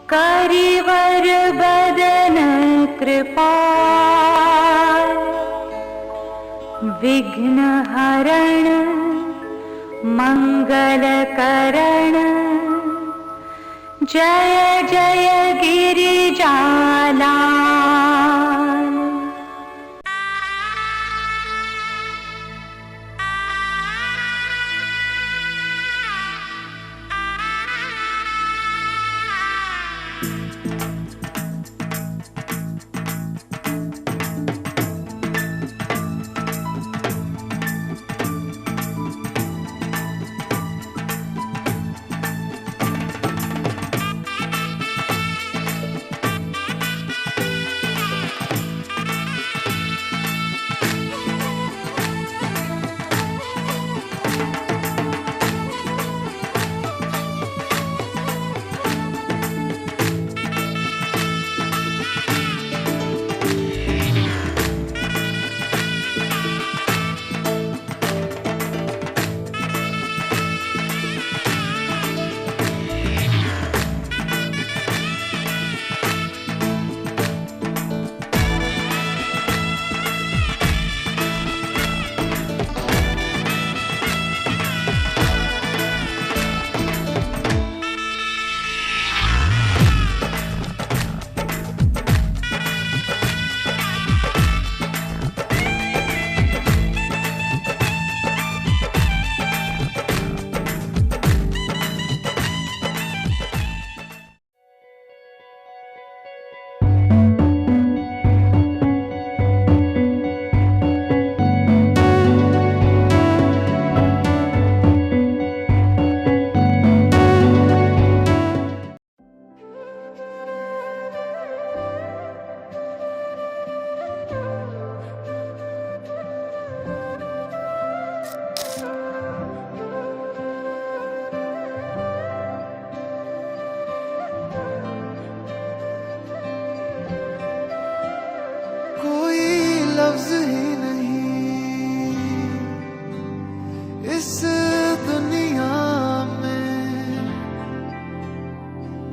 करिवर बदन कृपाल, विघ्न हरण मंगल करण, जय जय गिरिजालाल। लफ्ज ही नहीं इस दुनिया में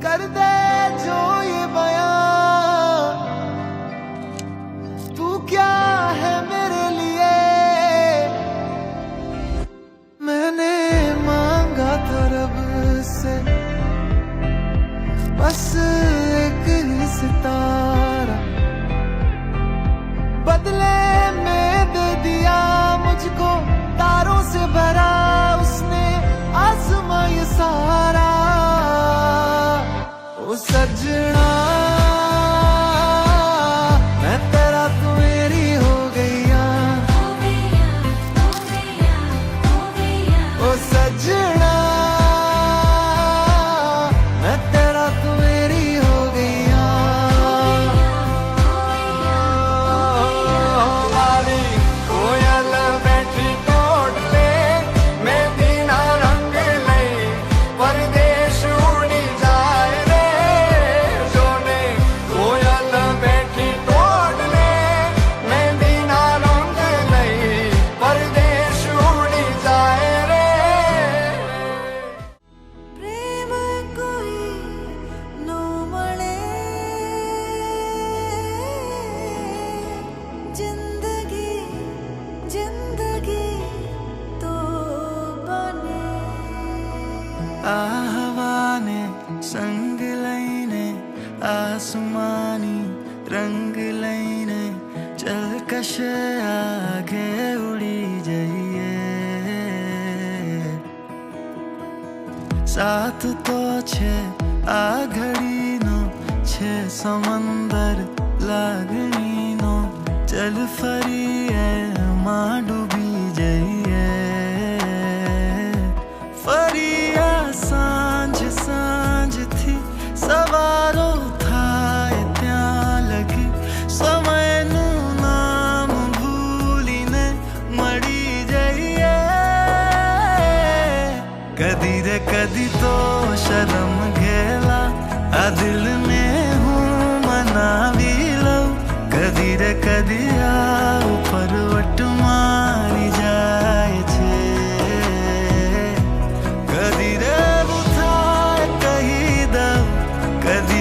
कर दे जो ये बयां, तू क्या है मेरे लिए। मैंने मांगा था रब से बस एक ही सितारा, बदले में दे दिया मुझको तारों से भरा उसने आसमां ये सारा। ओ सजना मैं तेरा तू मेरी हो गईया, ओ सजना मैं तेरा तू मेरी हो गईया। हवा ने संग लईने आसमानी रंग लईने चल कशे आगे उड़ी जाइए। साथ तो छे आ घड़ी नो छे समंदर लागनी नो, चल फरिए मां डूबी जाइए। फरिया सांझ सांझ थी सवारो थाय त्यां लगी, समयनु नाम भूलीने मળી જઈએ। कदी रे कदी तो शर्म घेला आ दिल ने हूँ मनावी लऊं, कदी रे कदी आ ऊपर वट मारी जाए छे। कदी रे बुथाय कही दऊं, कदी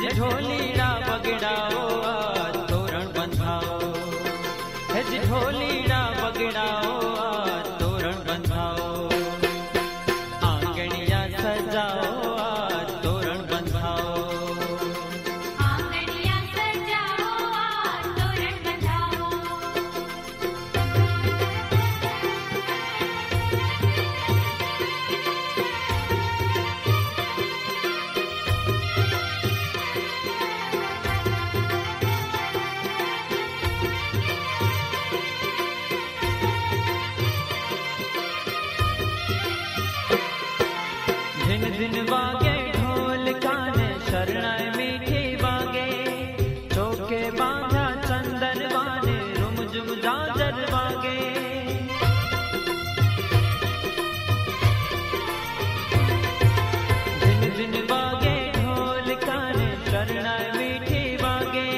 હેજ ઢોલીડા બગડાઓ આજ તોરણ બંધાવો, હેજ ઢોલીડા બગડાઓ આજ તોરણ બંધાવો, આંગણિયા સજાઓ આજ તોરણ બંધાવો, આંગણિયા સજાઓ આજ તોરણ બંધાવો. ધીન ધીન વાગે ઢોલ કાને શરણાઈ મીઠી વાગે, ચોકે બાંધા ચંદન વાને રૂમઝુમ જાજર વાગે, ધીન ધીન વાગે ઢોલ કાને શરણાઈ મીઠી વાગે,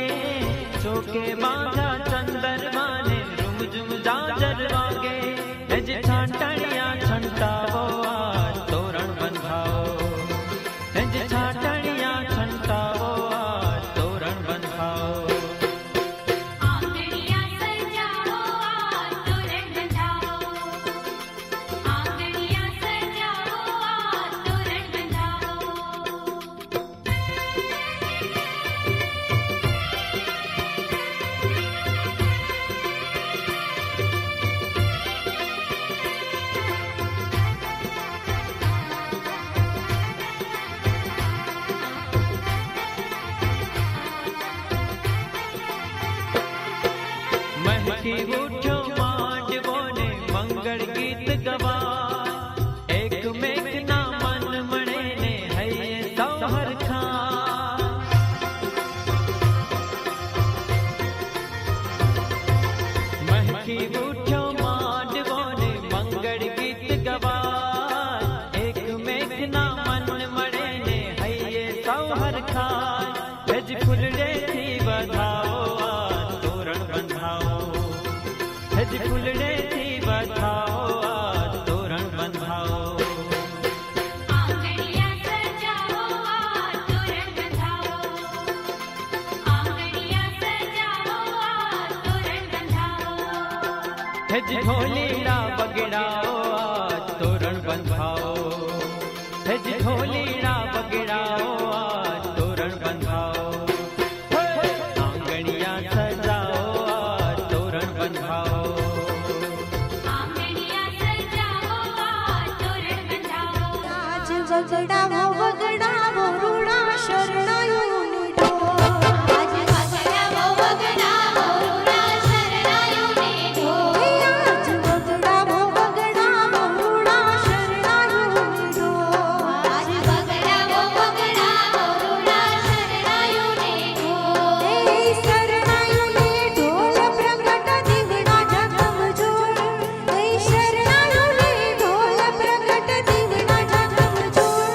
ચોકે બાંધા ચંદન વાને રૂમઝુમ જાજર વાગે, હેજ છાંટણિયા છંટાવો આજ તોરણ બંધાવો, હેજ છાંટણિયા છંટાવો આજ તોરણ બંધાવો, આંગણિયા સજાઓ આજ તોરણ બંધાવો, આંગણિયા સજાઓ આજ તોરણ બંધાવો. મહેકી ઉઠ્યો માંડવો ને મંગળ ગીત ગવા, એક મેઘના મન મણે ને હૈયે સૌ હરખા, મહેકી ઉઠ્યો માંડવો ને મંગળ ગીત ગવા, એક મેઘના મન મણે ને હૈયે સૌ હરખા, હેજ ફૂલડેથી વધાવો આજ તોરણ બંધાવો, હેજ ફૂલડેથી વધાવો આજ તોરણ બંધાવો, આંગણિયા સજાઓ આજ તોરણ બંધાવો, આંગણિયા સજાઓ આજ તોરણ બંધાવો. હેજ ઢોલીડા બગડાઓ આજ તોરણ બંધાવો, હેજ ઢોલીડા બગડાઓ આજ તોરણ બંધાવો, આંગણિયા સજાઓ આજ તોરણ બંધાવો, આંગણિયા સજાઓ આજ તોરણ બંધાવો. આજ વગડાવો વગડાવો રૂડા શરણાયોની ઢોલ, આજ વગડાવો વગડાવો રૂડા શરણાયોને ઢોલ, આજ વગડાવો વગડાવો રૂડા શરણાયોની ઢોલ, આજ વગડાવો વગડાવો રૂડા શરણાયોને ઢોલ. એ શરણાયોની ઢોલ પ્રગટ દીવડા ઝગમજોળ, એ શરણાયોની ઢોલ પ્રગટ દીવડા ઝગમજોળ,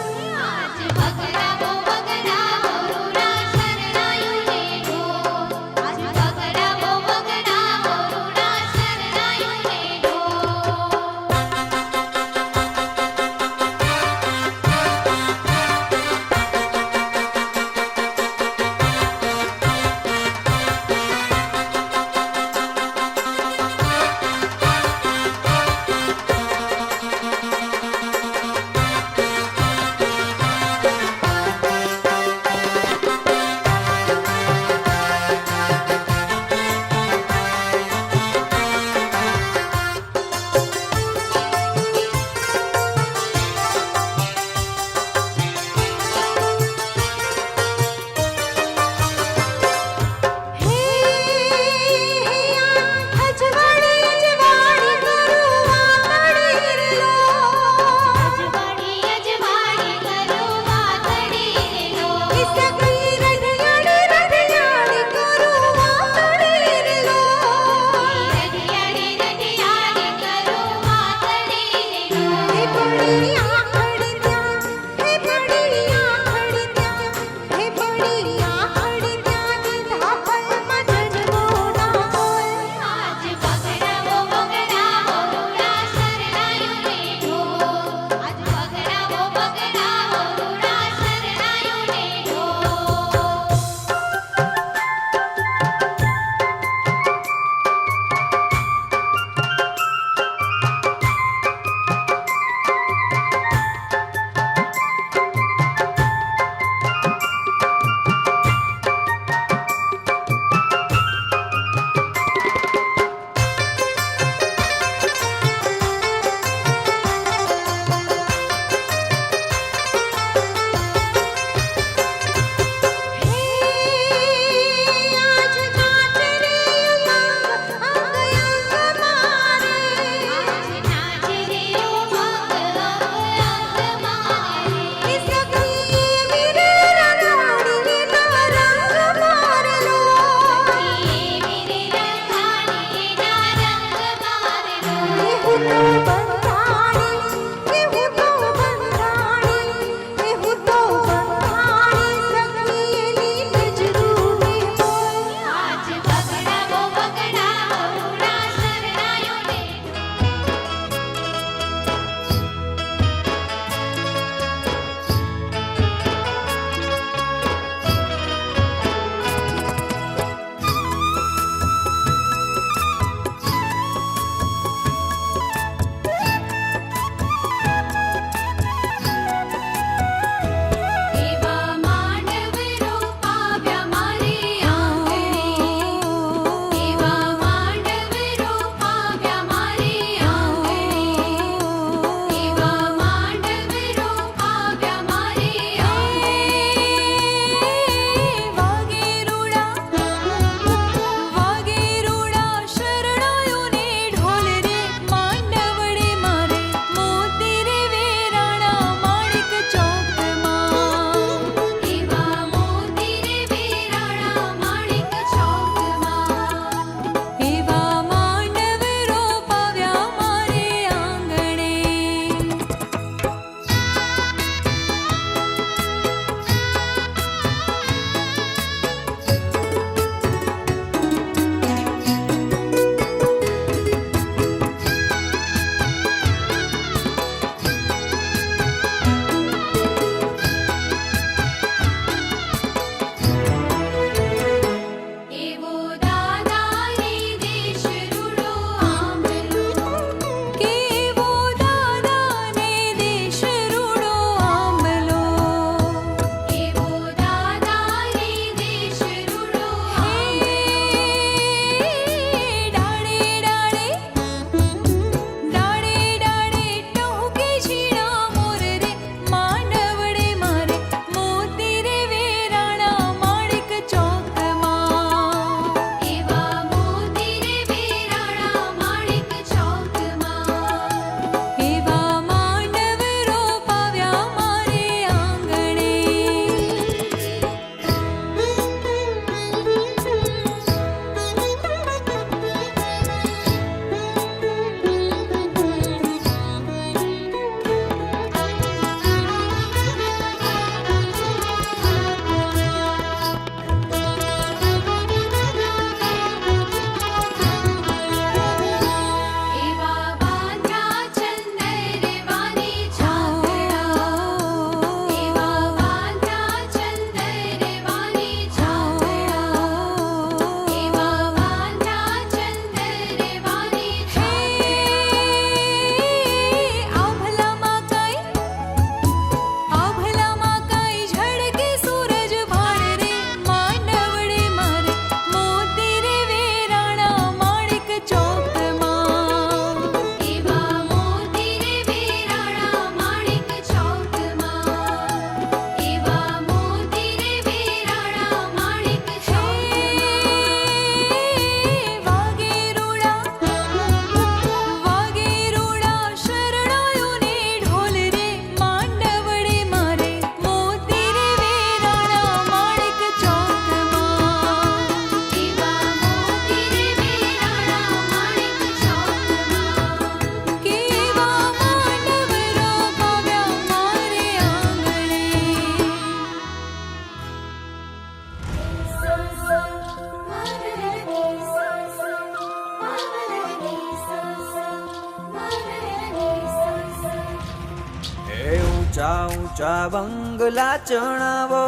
ઊંચા બંગલા ચણાવો,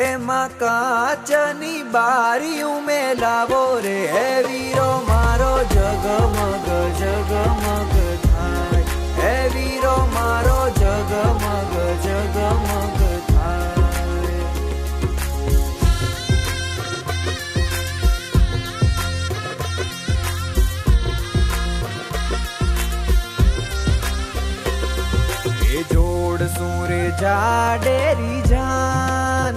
એમાં કાચની બારીઓ મેલાવો રે. હે વીરો મારો જગમગ જગમગ થાય, હે વીરો મારો જગમગ જગમગ થાય. એ જોડશું રે જાડેરી જાન,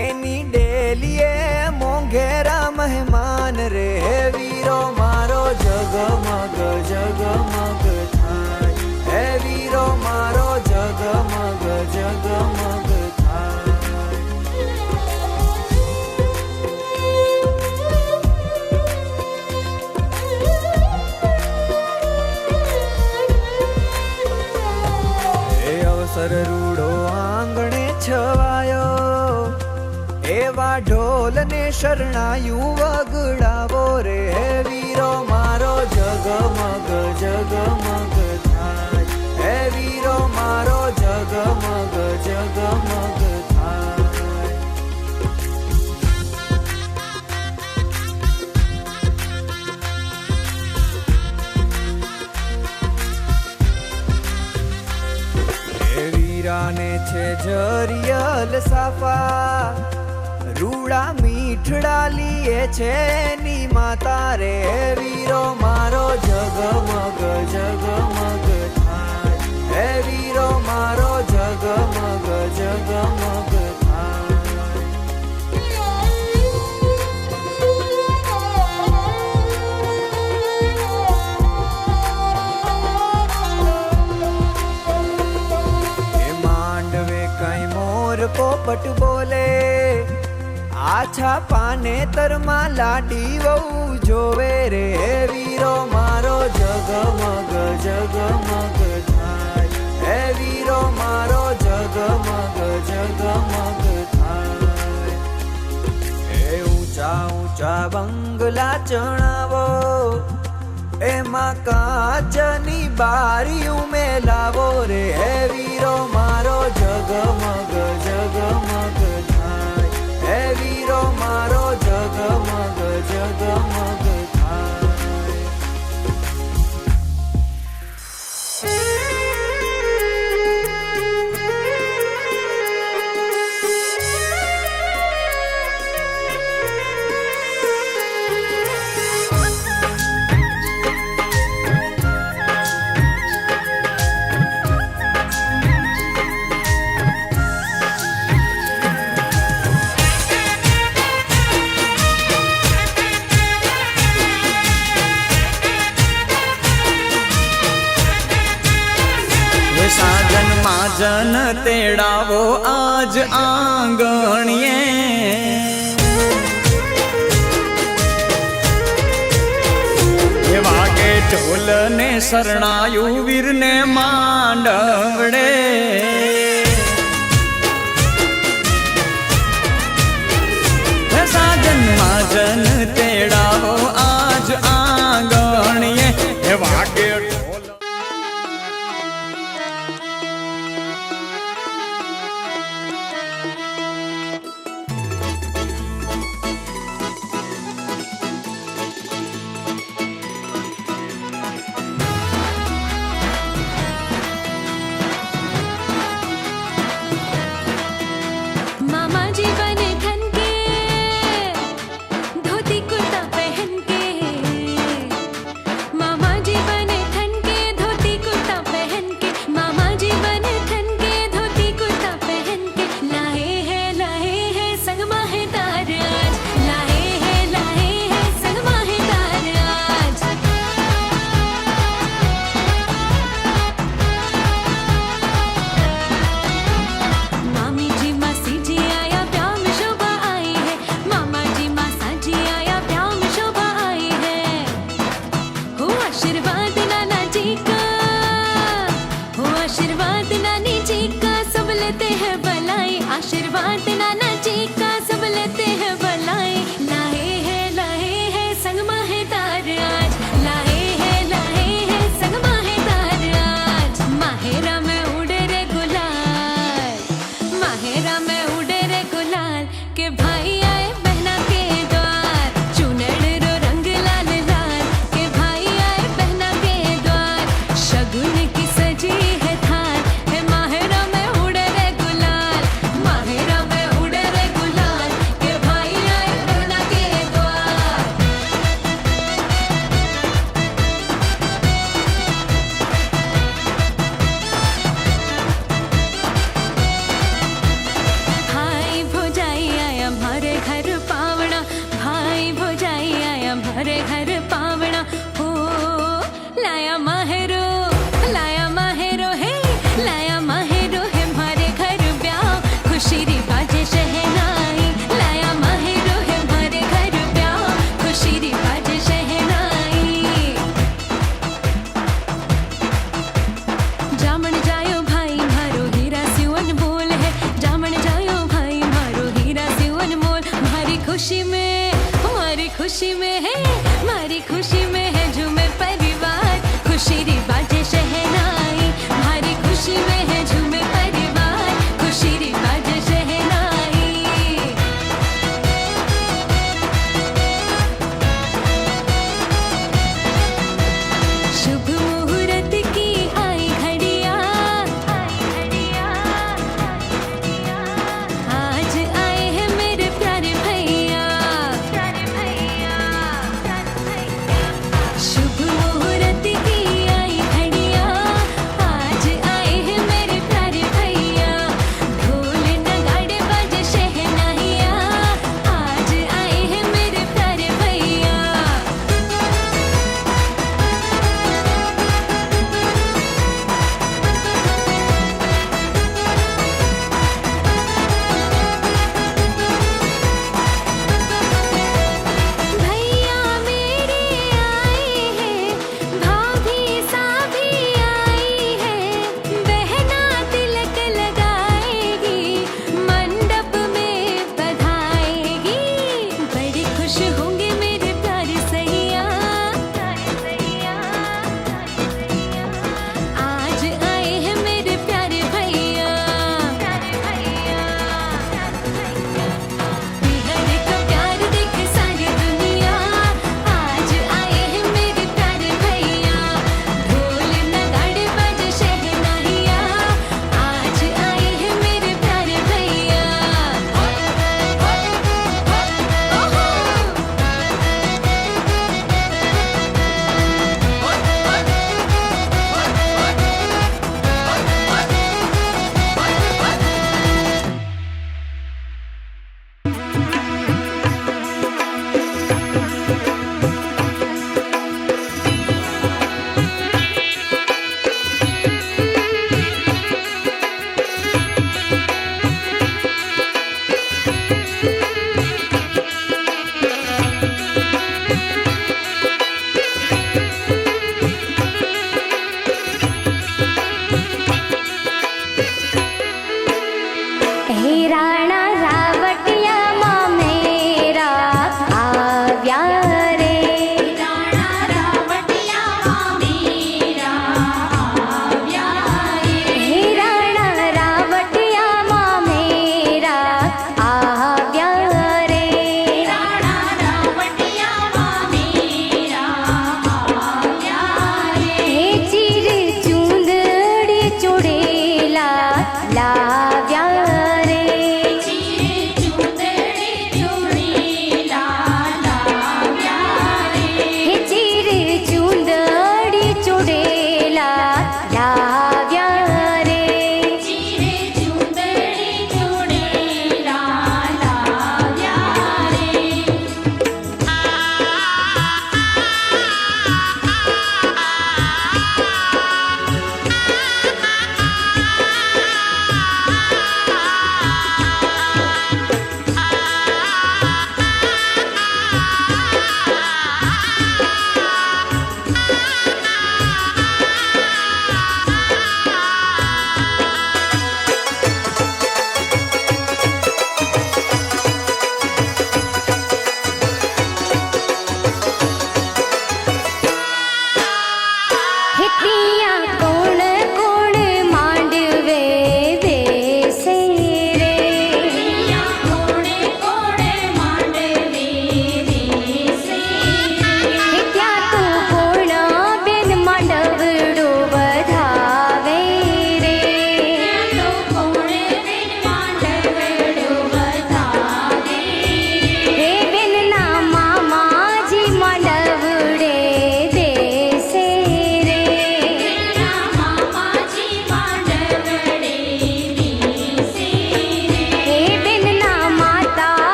એની ડેલીએ મોંઘેરા મહેમાન રે. હે વીરો મારો જગમગ જગમગ થાય, હે વીરો મારો જગમગ જગમગ થાય. એ અવસર રૂડો આંગણે છવાયો, એવા ઢોલને શરણાયું વગડાવો રે. હે વીરો મારો જગમગ જગમગ થાય, હે વીરો મારો જગમગ જગમગ થાય. હે વીરાને છે જરિયલ સાફા, રૂડા મીઠડા લીએ છે ની માતા રે. હે વીરો મારો જગમગ જગમગ થાય, હે વીરો મારો જગમગ જગમગ થાય. એ માંડવે કઈ મોર પોપટ બોલે, આછા પાને તરમાં લાડી વહુ જોવે રે. હે વીરો મારો જગમગ જગમગ થાય, હે વીરો મારો જગમગ જગમગ થાય. એ ઊંચા ઊંચા બંગલા ચણાવો, એમાં કાચની બારીઓ મેલાવો રે. હે વીરો મારો જગમગ જગમગ થાય, હે વીરો મારો જગમગ જગમગ થાય. સાજન માજન તેડાવો આજ આંગણીએ, એ વાગે ઢોલ ને શરણાયું વીરને માંડવડે. સાજન માજન તેડાવો આજ આંગણીએ, એ વાગે खुशी में है मारी खुशी में है झूमे परिवार खुशी री बाजे शहनाई मारी खुशी में है झूमे परिवार खुशी री बाजे शहनाई शुभ मुहूर्त की आई घड़िया आज आए हैं मेरे प्यारे भैया शुभ मुहूर्त की आई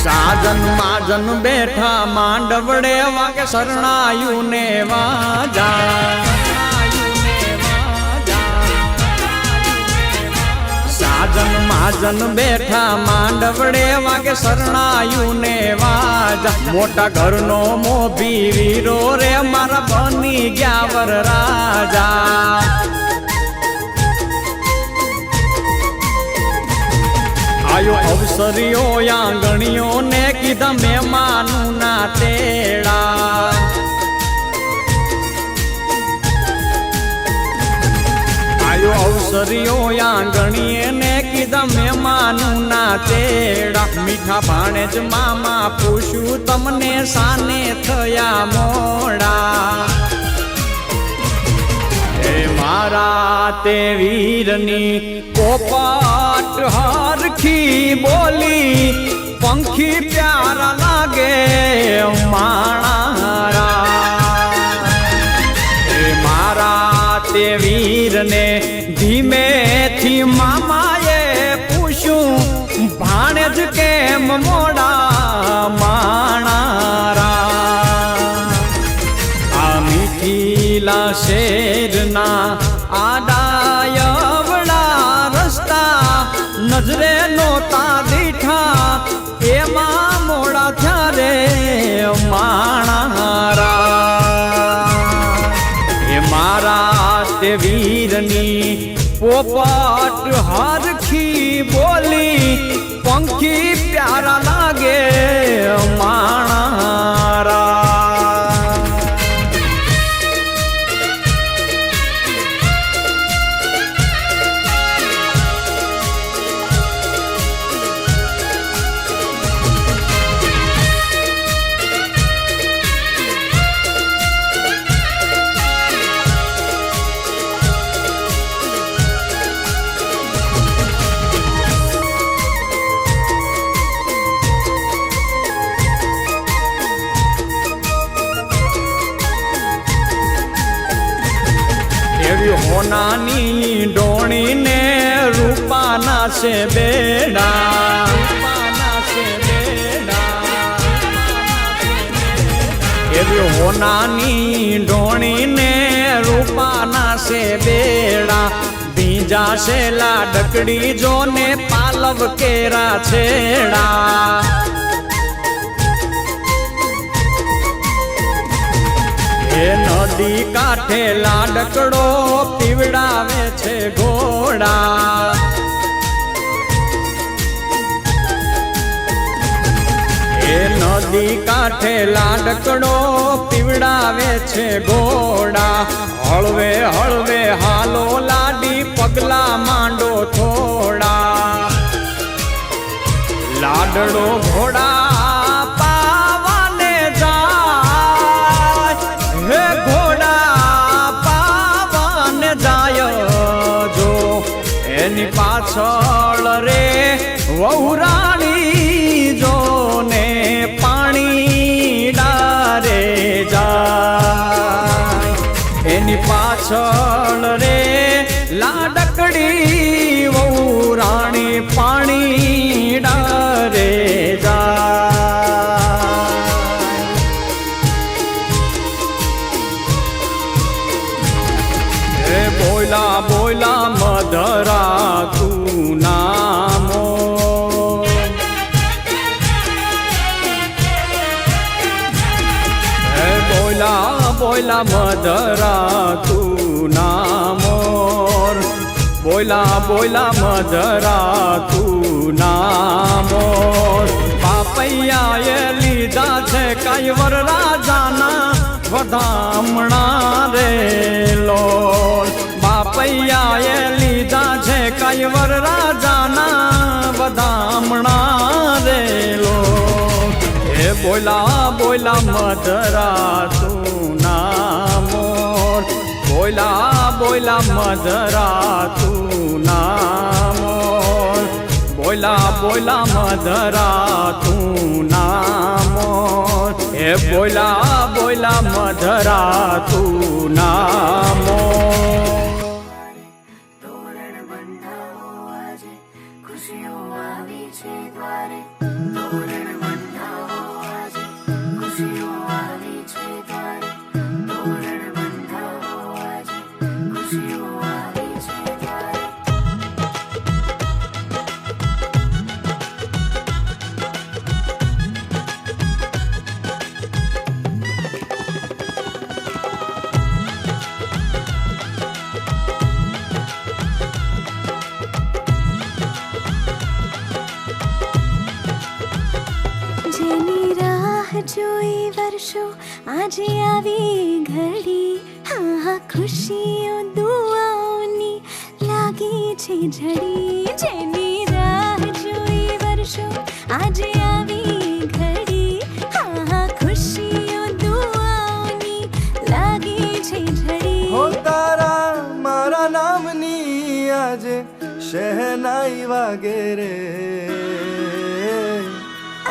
સાજન માજન બેઠા માંડવડે વાગે શરણાયું ને વાજા સાજન માજન બેઠા માંડવડે વાગે શરણાયું ને વાજા મોટા ઘરનો મોભી વીરો રે મારા બની ગયા વર રાજા આયો અવસરીઓ આંગણીઓ ને કીધા મહેમાનું ના તેડા આયો અવસરીઓ આંગણીએ ને કીધા મહેમાનું ના તેડા મીઠા ભાણે જ મામા પૂછ્યું તમને સાને થયા મોડા મારા તે વીરની પોપટ હરખી બોલી પંખી પ્યારા લાગે માણારા મારા તે વીરને ધીમેથી મામાએ પૂછ્યું ભાણે જ કેમ મોડા માણારા મીઠીલા શેરના આડાયવડા રસ્તા નજરે નોતા દીઠા એમાં મોડા થયારે માણારા એ મારા તે વીરની પોપટ હરખી બોલી પંખી પ્યારા લાગે માણારા હોનાની ડોણી ને રૂપાના છે બેડા એવી હોનાની ડોણી ને રૂપાના છે બેડા બીજા છે લાડકડી જો ને પાલવ કેરા છેડા એ નદી કાંઠે લાડકડો પીવડાવે છે ઘોડા એ નદી કાંઠે લાડકડો પીવડાવે છે ઘોડા હળવે હળવે હાલો લાડી પગલા માંડો થોડા લાડડો ઘોડા એની પાછળ રે વહુરાણી જો ને પાણી ડારે જાય એની પાછળ રે લાડકડી વહુરાણી પાણી ડારે જાય બોયલા બોયલા મધરા તું નામો બોયલા બોયલા મધરા તું નામો બોયલા બોયલા મધરા તું નામો બાપૈયાએ લીધા છે કૈવર રાજાના વધામણા રે લોલ બાપૈયાએ લીધા છે કૈવર રાજાના વધામણા રે લોલ એ બોલા બોલા મધરા તું નામોર બોલા બોલા મધરા તું નામોર બોલા બોલા મધરા તું નામોર એ બોલા બોલા મધરા તું નામોર તોરણ બંધાવો આજે ખુશીઓ આવી છે દ્વારે તોરણ બંધાવો જોઈ વર્ષો આજે આવી ઘડી હા હા ખુશીઓ દુઆઓની લાગી છે ઝડી જેની રાહ જોઈ વર્ષો આજે આવી ઘડી હા હા ખુશીઓ દુઆઓની લાગી છે ઝડી હો તારા મારા નામની આજે શહેનાઈ વાગે રે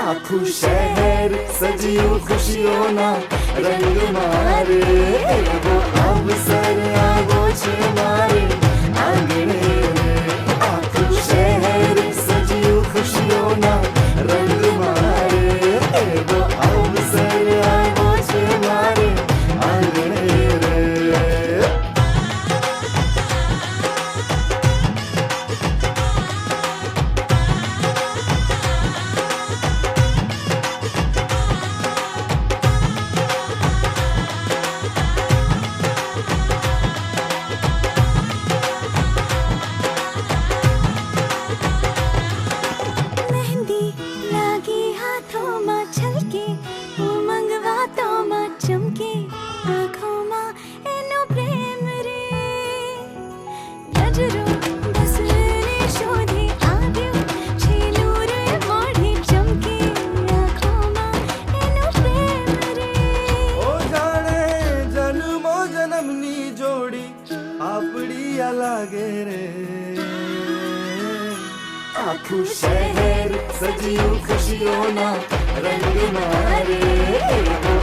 આખું શહેર સજ્યું ખુશીઓના રંગ મારે એવો અવસર આવ્યો છે મારે આંગણે રે આખું શહેર સજ્યું ખુશીઓના રંગ મારે એવો અવસર આવ્યો છે મારે આંગણે રે મહેંદી લાગી હાથોમાં છલકે ઉમંગ વાતોમાં ચમકે આંખોમાં એનો પ્રેમ રે નજરો બસ એને શોધે આવ્યો છેલ્લું રે મોઢે ચમકે આંખોમાં એનો પ્રેમ રે ઓ જાણે જન્મો જન્મની જોડી આપડી આ લાગે રે આખું શહેર સજ્યું ખુશીઓના રંગ મારે એવો